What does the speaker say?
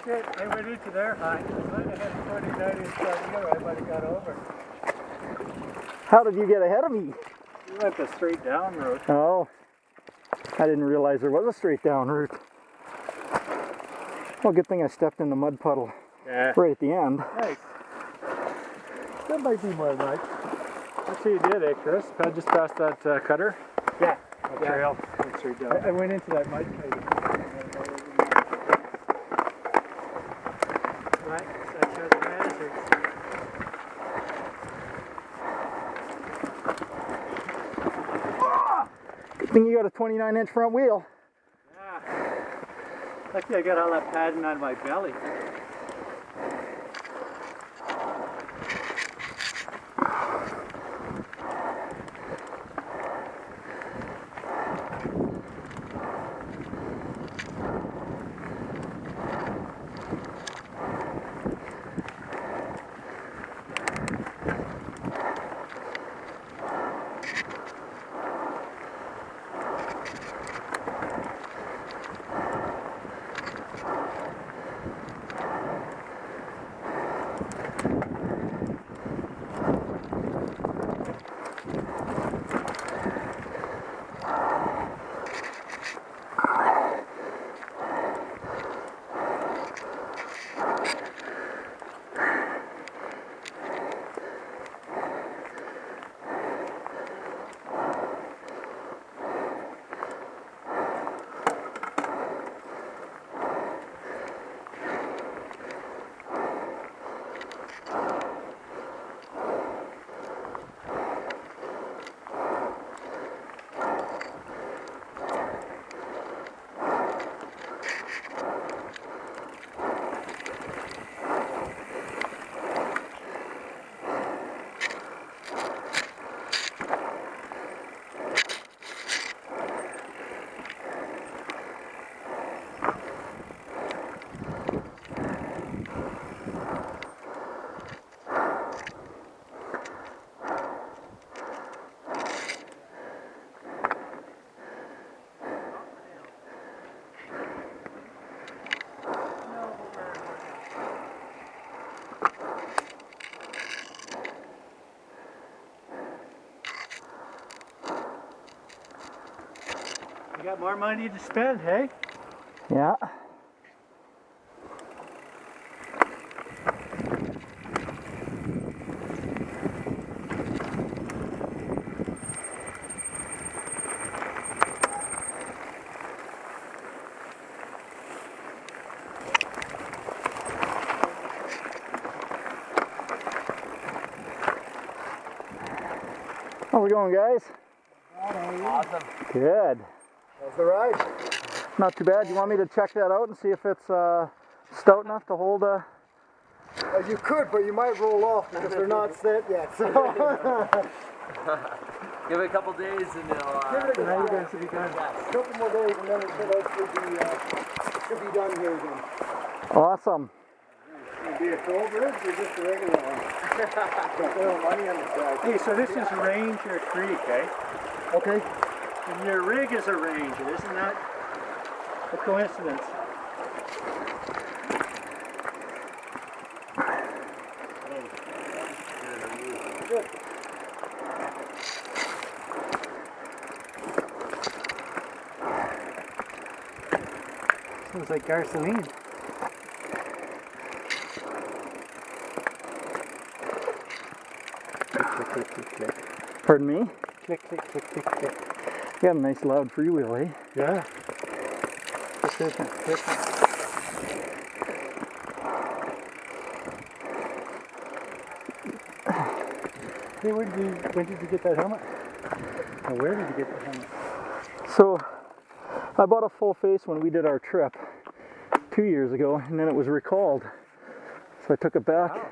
shit, I went into their hind. I might have had a 29-inch front wheel, I might have got over. How did you get ahead of me? You went the straight down road. Oh, I didn't realize there was a straight down route. Well, good thing I stepped in the mud puddle right at the end. Nice. That might be more like. Let's see you did, eh, Chris? Just past that cutter? Yeah. That trail. Went straight down. I went into that mud cave. Right, that shows the hazards. Good thing you got a 29-inch front wheel. Yeah. Lucky I got all that padding on my belly. You got more money to spend, hey? Yeah. How's it going, guys? Awesome. Good. How's the ride? Not too bad. You want me to check that out and see if it's stout enough to hold a... You could, but you might roll off because they're not set yet. So. Give it a couple days and it'll... Now you guys should be done. A couple more days and then it should be done here again. Awesome. It'll be a cold bridge or just a regular one? Got little money on the side. Hey, so this is range or creek, eh? Okay. And your rig is a ranger, isn't that a coincidence? Good. Smells like gasoline. Click, click, click, click. Pardon me? Click, click, click, click, click. You got a nice loud freewheel, eh? Yeah. Efficient, efficient. Hey, when did you get that helmet? Or where did you get the helmet? So, I bought a full face when we did our trip 2 years ago, and then it was recalled. So I took it back. Wow.